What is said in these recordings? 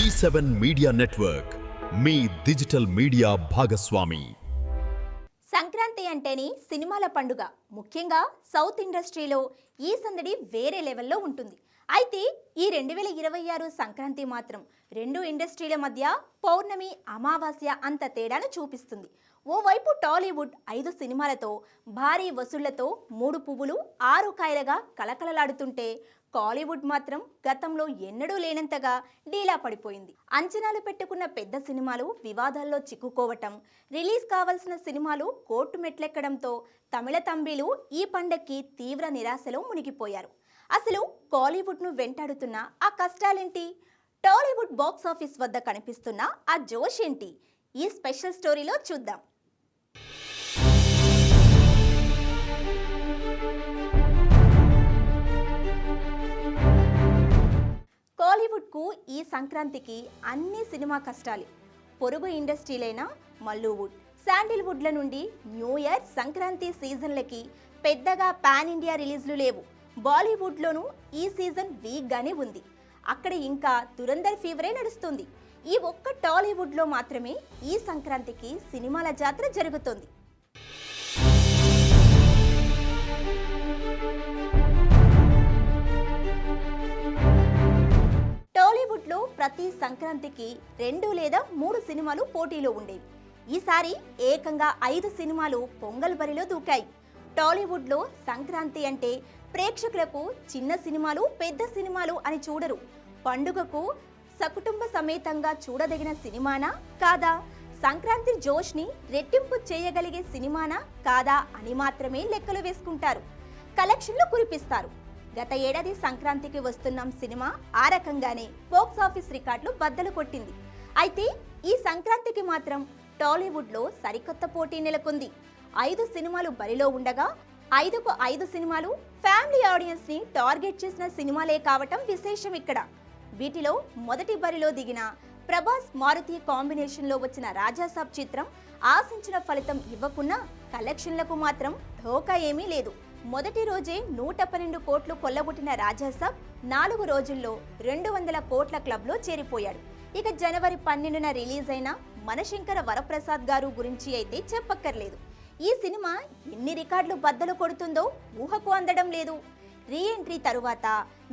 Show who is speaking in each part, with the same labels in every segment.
Speaker 1: E7 media network మీ digital media భాగస్వామి.
Speaker 2: సంక్రాంతి అంటేనే సినిమాల పండుగ. ముఖ్యంగా సౌత్ ఇండస్ట్రీలో ఈ సందడి వేరే లెవెల్లో ఉంటుంది. అయితే ఈ 2026 సంక్రాంతి మాత్రం రెండు ఇండస్ట్రీల మధ్య పౌర్ణమి అమావాస్య అంత తేడాను చూపిస్తుంది. ఓవైపు టాలీవుడ్ 5 సినిమాలతో భారీ వసూళ్లతో 3 పువ్వులు 6 కాయలుగా కలకలలాడుతుంటే కాలీవుడ్ మాత్రం గతంలో ఎన్నడూ లేనంతగా డీలా పడిపోయింది. అంచనాలు పెట్టుకున్న పెద్ద సినిమాలు వివాదాల్లో చిక్కుకోవటం, రిలీజ్ కావాల్సిన సినిమాలు కోర్టు మెట్లెక్కడంతో తమిళ తంబీలు ఈ పండక్కి తీవ్ర నిరాశలో మునిగిపోయారు. అసలు కాలీవుడ్ను వెంటాడుతున్న ఆ కష్టాలేంటి? టాలీవుడ్ బాక్స్ ఆఫీస్ వద్ద కనిపిస్తున్న ఆ జోష్ ఏంటి? ఈ స్పెషల్ స్టోరీలో చూద్దాం. కాలీవుడ్కు ఈ సంక్రాంతికి అన్ని సినిమా కష్టాలే. పొరుగు ఇండస్ట్రీలైన మల్లూవుడ్, శాండిల్వుడ్ల నుండి న్యూ ఇయర్, సంక్రాంతి సీజన్లకి పెద్దగా పాన్ ఇండియా రిలీజ్లు లేవు. బాలీవుడ్లోనూ ఈ సీజన్ వీక్గానే ఉంది. అక్కడ ఇంకా దురంధర్ ఫీవరే నడుస్తుంది. ఈ ఒక్క టాలీవుడ్లో మాత్రమే ఈ సంక్రాంతికి సినిమాల జాతర జరుగుతోంది. టాలీవుడ్లో ప్రతి సంక్రాంతికి 2 లేదా 3 సినిమాలు పోటీలో ఉండేవి. ఈసారి ఏకంగా 5 సినిమాలు పొంగల్ బరిలో దూకాయి. టాలీవుడ్లో సంక్రాంతి అంటే ప్రేక్షకులకు చిన్న సినిమాలు, పెద్ద సినిమాలు అని చూడరు. పండుగకు సకుటుంబ సమేతంగా చూడదగిన సినిమానా కాదా, సంక్రాంతి జోష్ని రెట్టింపు చేయగలిగే సినిమానా కాదా అని మాత్రమే లెక్కలు వేసుకుంటారు, కలెక్షన్లు కురిపిస్తారు. గత ఏడాది సంక్రాంతికి వస్తున్నాం సినిమా ఆ రకంగానే బాక్స్ ఆఫీస్ రికార్డులు బద్దలు కొట్టింది. అయితే ఈ సంక్రాంతికి మాత్రం టాలీవుడ్లో సరికొత్త పోటీ నెలకొంది. 5 సినిమాలు బరిలో ఉండగా 5కు 5 సినిమాలు ఫ్యామిలీ ఆడియన్స్ ని టార్గెట్ చేసిన సినిమాలే కావటం విశేషం ఇక్కడ. వీటిలో మొదటి బరిలో దిగిన ప్రభాస్ మారుతి కాంబినేషన్లో వచ్చిన రాజాసాబ్ చిత్రం ఆశించిన ఫలితం ఇవ్వకున్నా కలెక్షన్లకు మాత్రం ఢోకా ఏమీ లేదు. మొదటి రోజే 112 కోట్లు కొల్లగొట్టిన రాజాసాబ్ 4 రోజుల్లో 200 కోట్ల క్లబ్లో చేరిపోయాడు. ఇక జనవరి 12న రిలీజ్ అయిన మనశంకర వరప్రసాద్ గారు గురించి అయితే చెప్పక్కర్లేదు. ఈ సినిమా ఎన్ని రికార్డులు బద్దలు కొడుతుందో ఊహకు అందడం లేదు. రీ ఎంట్రీ తరువాత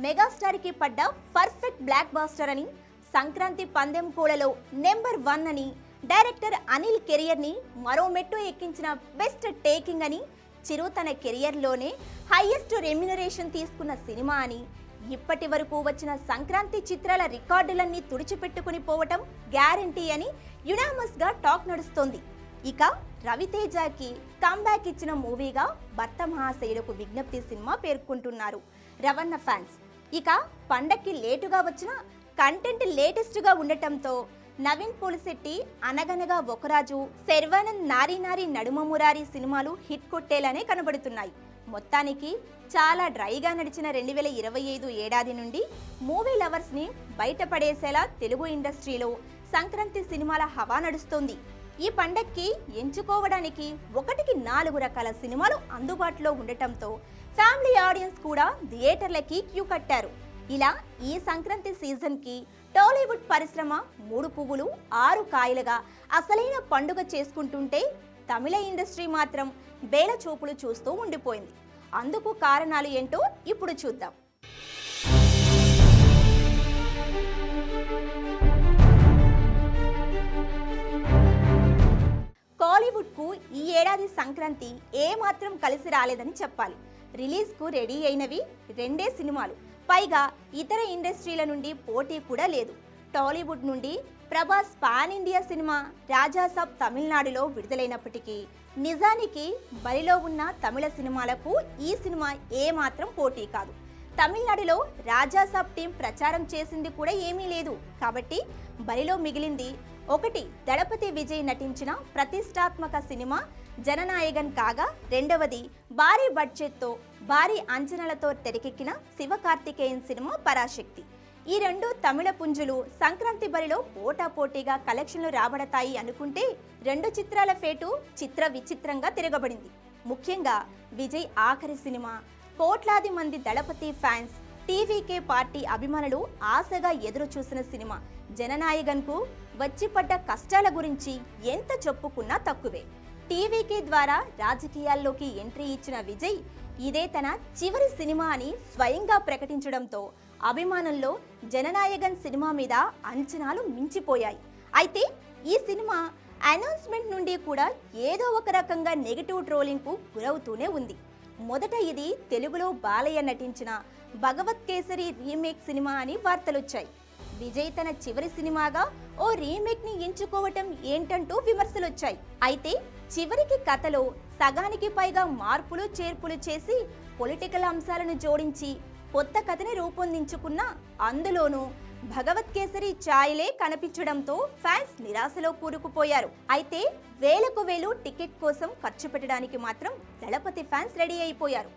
Speaker 2: మెగాస్టార్కి పడ్డ పర్ఫెక్ట్ బ్లాక్ బాస్టర్ అని, సంక్రాంతి పందెం కోళలో నెంబర్ 1 అని, డైరెక్టర్ అనిల్ కెరియర్ని మరో మెట్టు ఎక్కించిన బెస్ట్ టేకింగ్ అని, చిరు తన కెరియర్లోనే హైయెస్ట్ రెమ్యునరేషన్ తీసుకున్న సినిమా అని, ఇప్పటి వరకు వచ్చిన సంక్రాంతి చిత్రాల రికార్డులన్నీ తుడిచిపెట్టుకుని పోవటం గ్యారంటీ అని యునామస్గా టాక్ నడుస్తోంది. ఇక రవితేజకి కమ్బ్యాక్ ఇచ్చిన మూవీగా భర్త మహాశయులకు విజ్ఞప్తి సినిమా పేర్కొంటున్నారు రవణ ఫ్యాన్స్. ఇక పండక్కి లేటుగా వచ్చిన కంటెంట్ లేటెస్ట్గా ఉండటంతో నవీన్ పోలిశెట్టి అనగనగా ఒకరాజు, శర్వానంద్ నారీ నారీ నడుమ మురారి సినిమాలు హిట్ కొట్టేలానే కనబడుతున్నాయి. మొత్తానికి చాలా డ్రైగా నడిచిన 2025 ఏడాది నుండి మూవీ లవర్స్ని బయటపడేసేలా తెలుగు ఇండస్ట్రీలో సంక్రాంతి సినిమాల హవా నడుస్తోంది. ఈ పండక్కి ఎంచుకోవడానికి 1కి 4 రకాల సినిమాలు అందుబాటులో ఉండటంతో ఫ్యామిలీ ఆడియన్స్ కూడా థియేటర్లకి క్యూ కట్టారు. ఇలా ఈ సంక్రాంతి సీజన్కి టాలీవుడ్ పరిశ్రమ 3 పువ్వులు 6 కాయలుగా అసలైన పండుగ చేసుకుంటుంటే తమిళ ఇండస్ట్రీ మాత్రం బేల చూపులు చూస్తూ ఉండిపోయింది. అందుకు కారణాలు ఏంటో ఇప్పుడు చూద్దాం. కాలీవుడ్కు ఈ ఏడాది సంక్రాంతి ఏమాత్రం కలిసి రాలేదని చెప్పాలి. రిలీజ్కు రెడీ అయినవి 2 సినిమాలు, పైగా ఇతర ఇండస్ట్రీల నుండి పోటీ కూడా లేదు. టాలీవుడ్ నుండి Prabhas pan India cinema Rajasaab తమిళనాడులో విడుదలైనప్పటికీ నిజానికి బరిలో ఉన్న తమిళ సినిమాలకు ఈ సినిమా ఏమాత్రం పోటీ కాదు. తమిళనాడులో రాజాసాబ్ టీం ప్రచారం చేసింది కూడా ఏమీ లేదు. కాబట్టి బరిలో మిగిలింది ఒకటి దళపతి విజయ్ నటించిన ప్రతిష్టాత్మక సినిమా జననాయగన్ కాగా, రెండవది భారీ బడ్జెట్తో భారీ అంచనాలతో తెరకెక్కిన శివకార్తికేయన్ సినిమా పరాశక్తి. ఈ 2 తమిళ పుంజులు సంక్రాంతి బరిలో పోటాపోటీగా కలెక్షన్లు రాబడతాయి అనుకుంటే 2 చిత్రాల ఫేటు చిత్ర విచిత్రంగా తిరగబడింది. ముఖ్యంగా విజయ్ ఆఖరి సినిమా కోట్లాది మంది దళపతి ఫ్యాన్స్ టీవీకే పార్టీ అభిమానులు ఆశగా ఎదురు చూసిన సినిమా జననాయగన్కు వచ్చిపడ్డ కష్టాల గురించి ఎంత చెప్పుకున్నా తక్కువే. టీవీకే ద్వారా రాజకీయాల్లోకి ఎంట్రీ ఇచ్చిన విజయ్ ఇదే తన చివరి సినిమా అని స్వయంగా ప్రకటించడంతో అభిమానుల్లో జననాయగన్ సినిమా మీద అంచనాలు మించిపోయాయి. అయితే ఈ సినిమా అనౌన్స్మెంట్ నుండి కూడా ఏదో ఒక రకంగా నెగిటివ్ ట్రోలింగ్కు గురవుతూనే ఉంది. మొదట ఇది తెలుగులో బాలయ్య నటించిన భగవత్ కేసరి రీమేక్ సినిమా అని వార్తలొచ్చాయి. విజయ్ తన చివరి సినిమాగా ఓ రీమేక్ ని ఎంచుకోవటం ఏంటంటూ విమర్శలొచ్చాయి. అయితే చివరికి కథలో సగానికి పైగా మార్పులు చేర్పులు చేసి పొలిటికల్ అంశాలను జోడించి కొత్త కథని రూపొందించుకున్న అందులోనూ భగవత్ కేసరి ఛాయలే కనిపించడంతో ఫ్యాన్స్ నిరాశలో కూరుకుపోయారు. అయితే వేలకు వేలు టికెట్ కోసం ఖర్చు పెట్టడానికి మాత్రం దళపతి ఫ్యాన్స్ రెడీ అయిపోయారు.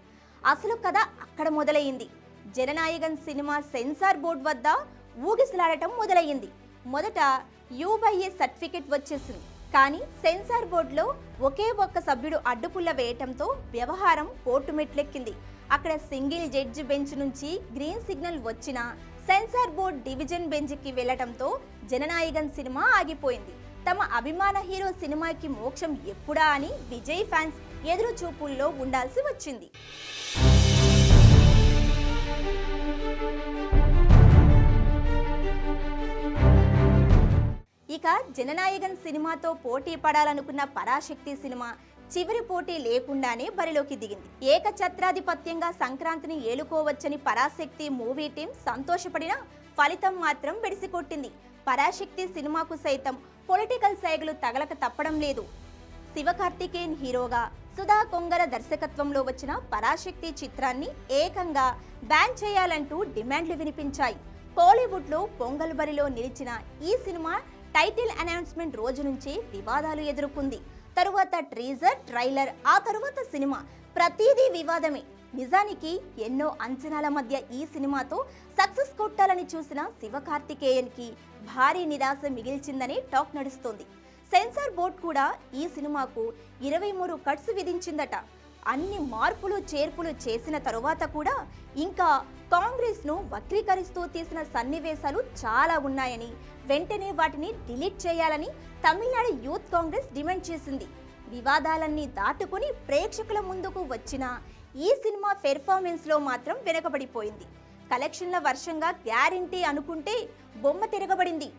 Speaker 2: అసలు కథ అక్కడ మొదలైంది. జననాయగన్ సినిమా సెన్సార్ బోర్డు వద్ద ఊగిసలాడటం మొదలయ్యింది. మొదట యూబైఏ సర్టిఫికెట్ వచ్చేసింది. కానీ సెన్సార్ బోర్డులో ఒకే ఒక్క సభ్యుడు అడ్డుపుల్ల వేయటంతో వ్యవహారం కోర్టు మెట్లెక్కింది. అక్కడ సింగిల్ జడ్జి బెంచ్ నుంచి గ్రీన్ సిగ్నల్ వచ్చినా సెన్సార్ బోర్డ్ డివిజన్ బెంచ్కి వెళ్లటంతో జననాయగన్ సినిమా ఆగిపోయింది. తమ అభిమాన హీరో సినిమాకి మోక్షం ఎప్పుడా అని విజయ్ ఫ్యాన్స్ ఎదురు చూపుల్లో ఉండాల్సి వచ్చింది. ఇక జననాయగన్ సినిమాతో పోటీ పడాలనుకున్న పరాశక్తి సినిమా చివరి పోటీ లేకుండానే బరిలోకి దిగింది. ఏకఛత్రాధిపత్యంగా సంక్రాంతిని ఏలుకోవచ్చని పరాశక్తి మూవీ టీం సంతోషపడినా ఫలితం మాత్రం బెడిసికొట్టింది. పరాశక్తి సినిమాకు సైతం పొలిటికల్ సైగలు తగలక తప్పడం లేదు. శివకార్తికేయన్ హీరోగా సుధా కొంగర దర్శకత్వంలో వచ్చిన పరాశక్తి చిత్రాన్ని ఏకంగా బ్యాన్ చేయాలంటూ డిమాండ్లు వినిపించాయి. కోలీవుడ్లో పొంగల్ బరిలో నిలిచిన ఈ సినిమా టైటిల్ అనౌన్స్మెంట్ రోజు నుంచి వివాదాలు ఎదుర్కొంది. తరువాత ట్రీజర్, ట్రైలర్, ఆ తరువాత సినిమా ప్రతిదీ వివాదమే. నిజానికి ఎన్నో అంచనాల మధ్య ఈ సినిమాతో సక్సెస్ కొట్టాలని చూసిన శివకార్తికేయన్కి భారీ నిరాశ మిగిల్చిందని టాక్ నడుస్తోంది. సెన్సార్ బోర్డు కూడా ఈ సినిమాకు 23 కట్స్ విధించిందట. అన్ని మార్పులు చేర్పులు చేసిన తరువాత కూడా ఇంకా కాంగ్రెస్ను వక్రీకరిస్తూ తీసిన సన్నివేశాలు చాలా ఉన్నాయని, వెంటనే వాటిని డిలీట్ చేయాలని తమిళనాడు యూత్ కాంగ్రెస్ డిమాండ్ చేసింది. వివాదాలన్నీ దాటుకుని ప్రేక్షకుల ముందుకు వచ్చిన ఈ సినిమా పెర్ఫార్మెన్స్లో మాత్రం వెనకబడిపోయింది. కలెక్షన్ల వర్షంగా గ్యారంటీ అనుకుంటే బొమ్మ తిరగబడింది.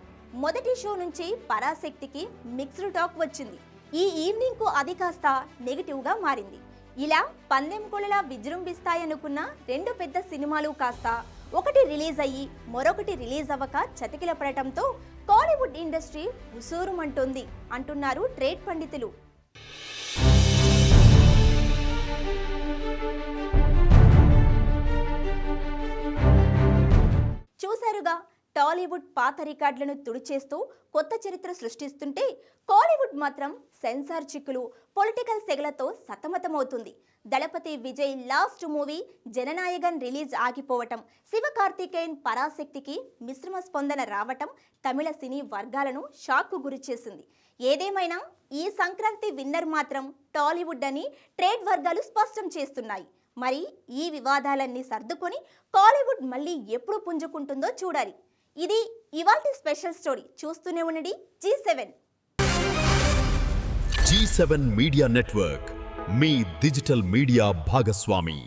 Speaker 2: మొదటి షో నుంచి పరాశక్తికి మిక్స్డ్ టాక్ వచ్చింది. ఈ ఈవినింగ్కు అది కాస్త నెగిటివ్గా మారింది. ఇలా పందెం కోళ్ళలా విజృంభిస్తాయనుకున్న రెండు పెద్ద సినిమాలు కాస్త ఒకటి రిలీజ్ అయ్యి మరొకటి రిలీజ్ అవ్వక చతికిల పడటంతో కాలీవుడ్ ఇండస్ట్రీ ఉసూరుమంటుంది అంటున్నారు ట్రేడ్ పండితులు. చూశారుగా, టాలీవుడ్ పాత రికార్డులను తుడిచేస్తూ కొత్త చరిత్ర సృష్టిస్తుంటే కాలీవుడ్ మాత్రం సెన్సార్ చిక్కులు, పొలిటికల్ సెగలతో సతమతమవుతుంది. Thalapathy Vijay last movie Jananayagan release ఆగిపోవటం, శివకార్తికేయన్ పరాశక్తికి మిశ్రమ స్పందన రావటం తమిళ సినీ వర్గాలను షాక్కు గురిచేసింది. ఏదేమైనా ఈ సంక్రాంతి విన్నర్ మాత్రం టాలీవుడ్ అని ట్రేడ్ వర్గాలు స్పష్టం చేస్తున్నాయి. మరి ఈ వివాదాలన్నీ సర్దుకొని కాలీవుడ్ మళ్ళీ ఎప్పుడు పుంజుకుంటుందో చూడాలి. ఇది ఇవాల్టి స్పెషల్ స్టోరీ. చూస్తూనే ఉండండి G7.
Speaker 1: G7 మీడియా నెట్వర్క్, మీ డిజిటల్ మీడియా భాగస్వామి.